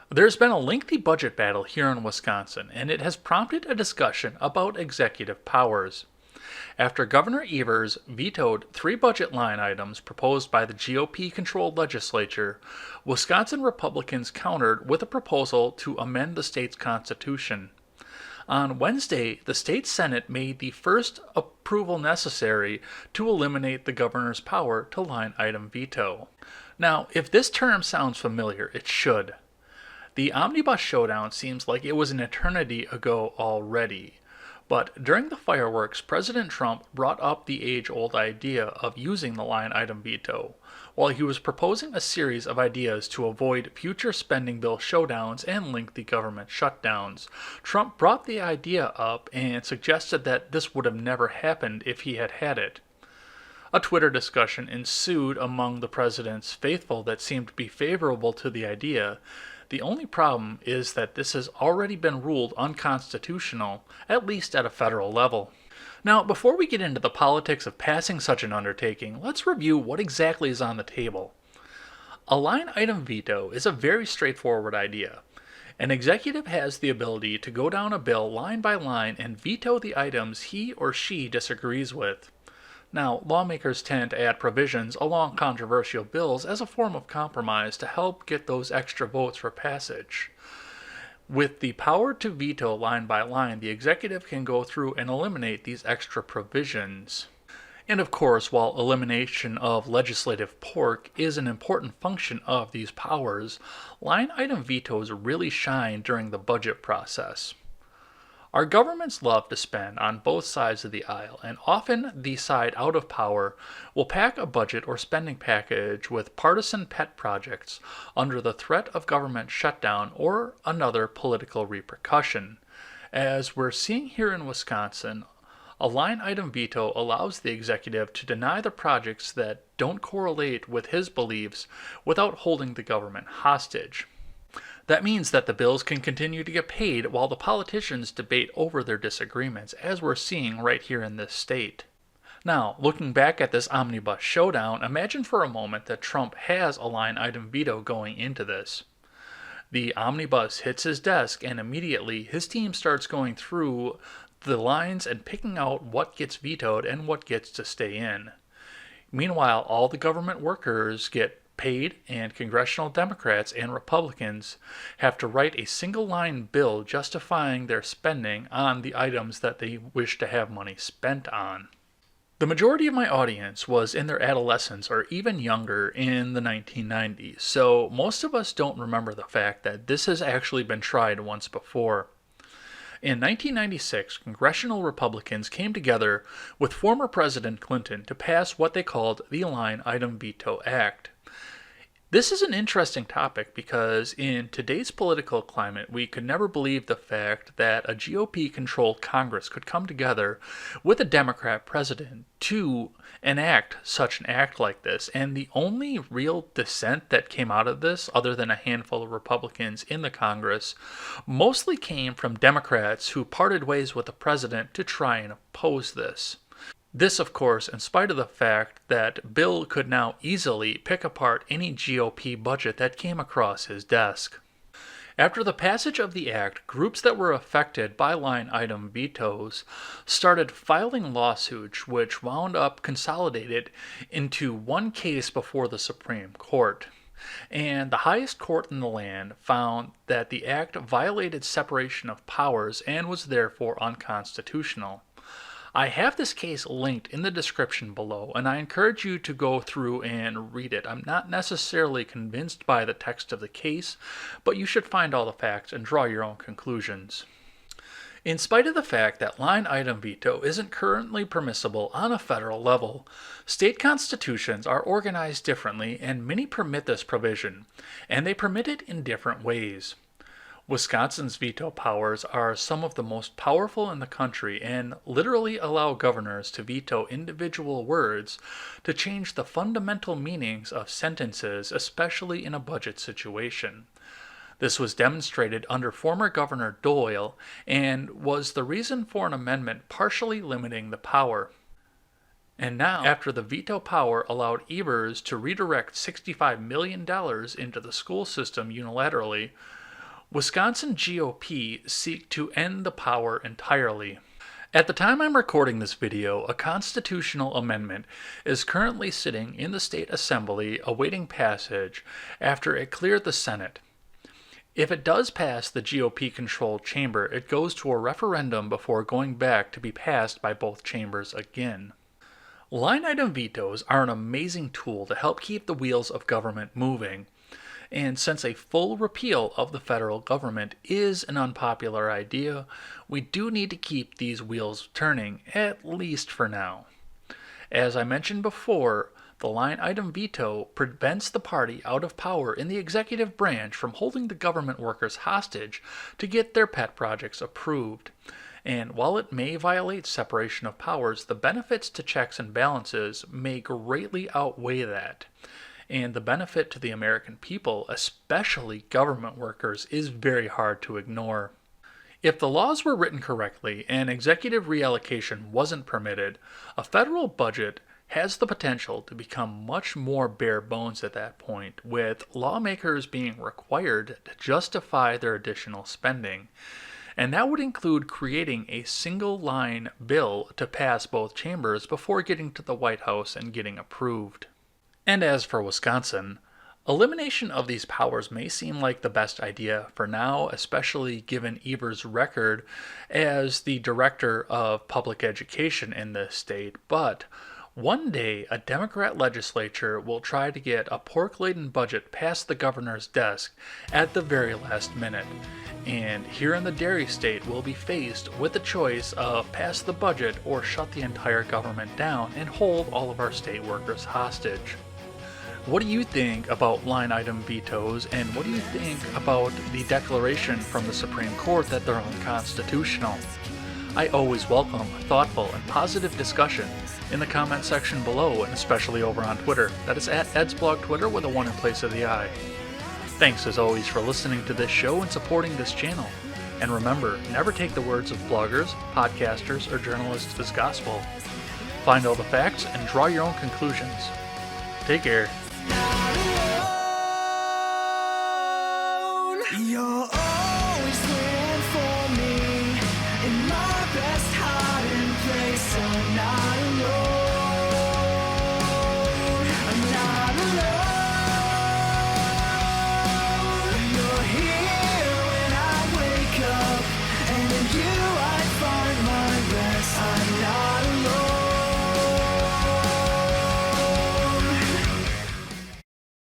There's been a lengthy budget battle here in Wisconsin, and it has prompted a discussion about executive powers. After Governor Evers vetoed three budget line items proposed by the GOP controlled legislature, Wisconsin Republicans countered with a proposal to amend the state's constitution. On Wednesday, the state Senate made the first approval necessary to eliminate the governor's power to line item veto. Now, if this term sounds familiar, it should. The Omnibus Showdown seems like it was an eternity ago already. But during the fireworks, President Trump brought up the age-old idea of using the line item veto, while he was proposing a series of ideas to avoid future spending bill showdowns and lengthy government shutdowns. Trump brought the idea up and suggested that this would have never happened if he had had it. A Twitter discussion ensued among the president's faithful that seemed to be favorable to the idea. The only problem is that this has already been ruled unconstitutional, at least at a federal level. Now, before we get into the politics of passing such an undertaking, let's review what exactly is on the table. A line item veto is a very straightforward idea. An executive has the ability to go down a bill line by line and veto the items he or she disagrees with. Now, lawmakers tend to add provisions along controversial bills as a form of compromise to help get those extra votes for passage. With the power to veto line by line, the executive can go through and eliminate these extra provisions. And of course, while elimination of legislative pork is an important function of these powers, line item vetoes really shine during the budget process. Our governments love to spend on both sides of the aisle, and often the side out of power will pack a budget or spending package with partisan pet projects under the threat of government shutdown or another political repercussion. As we're seeing here in Wisconsin, a line item veto allows the executive to deny the projects that don't correlate with his beliefs without holding the government hostage. That means that the bills can continue to get paid while the politicians debate over their disagreements, as we're seeing right here in this state. Now, looking back at this omnibus showdown, imagine for a moment that Trump has a line item veto going into this. The omnibus hits his desk, and immediately his team starts going through the lines and picking out what gets vetoed and what gets to stay in. Meanwhile, all the government workers get paid, and congressional Democrats and Republicans have to write a single-line bill justifying their spending on the items that they wish to have money spent on. The majority of my audience was in their adolescence or even younger in the 1990s, so most of us don't remember the fact that this has actually been tried once before. In 1996, congressional Republicans came together with former President Clinton to pass what they called the Line Item Veto Act. This is an interesting topic because in today's political climate, we could never believe the fact that a GOP-controlled Congress could come together with a Democrat president to enact such an act like this. And the only real dissent that came out of this, other than a handful of Republicans in the Congress, mostly came from Democrats who parted ways with the president to try and oppose this. This, of course, in spite of the fact that Bill could now easily pick apart any GOP budget that came across his desk. After the passage of the act, groups that were affected by line item vetoes started filing lawsuits which wound up consolidated into one case before the Supreme Court. And the highest court in the land found that the act violated separation of powers and was therefore unconstitutional. I have this case linked in the description below, and I encourage you to go through and read it. I'm not necessarily convinced by the text of the case, but you should find all the facts and draw your own conclusions. In spite of the fact that line item veto isn't currently permissible on a federal level, state constitutions are organized differently, and many permit this provision, and they permit it in different ways. Wisconsin's veto powers are some of the most powerful in the country and literally allow governors to veto individual words to change the fundamental meanings of sentences, especially in a budget situation. This was demonstrated under former Governor Doyle and was the reason for an amendment partially limiting the power. And now, after the veto power allowed Evers to redirect $65 million into the school system unilaterally, Wisconsin GOP seek to end the power entirely. At the time I'm recording this video, a constitutional amendment is currently sitting in the state assembly awaiting passage after it cleared the Senate. If it does pass the GOP-controlled chamber, it goes to a referendum before going back to be passed by both chambers again. Line item vetoes are an amazing tool to help keep the wheels of government moving. And since a full repeal of the federal government is an unpopular idea, we do need to keep these wheels turning, at least for now. As I mentioned before, the line item veto prevents the party out of power in the executive branch from holding the government workers hostage to get their pet projects approved. And while it may violate separation of powers, the benefits to checks and balances may greatly outweigh that. And the benefit to the American people, especially government workers, is very hard to ignore. If the laws were written correctly and executive reallocation wasn't permitted, a federal budget has the potential to become much more bare bones at that point, with lawmakers being required to justify their additional spending. And that would include creating a single-line bill to pass both chambers before getting to the White House and getting approved. And as for Wisconsin, elimination of these powers may seem like the best idea for now, especially given Evers' record as the director of public education in this state, but one day a Democrat legislature will try to get a pork-laden budget past the governor's desk at the very last minute. And here in the dairy state, we'll be faced with the choice of pass the budget or shut the entire government down and hold all of our state workers hostage. What do you think about line item vetoes, and what do you think about the declaration from the Supreme Court that they're unconstitutional? I always welcome thoughtful and positive discussion in the comment section below, and especially over on Twitter. That is at EdsBlog Twitter with a 1 in place of the I. Thanks as always for listening to this show and supporting this channel. And remember, never take the words of bloggers, podcasters, or journalists as gospel. Find all the facts and draw your own conclusions. Take care. You're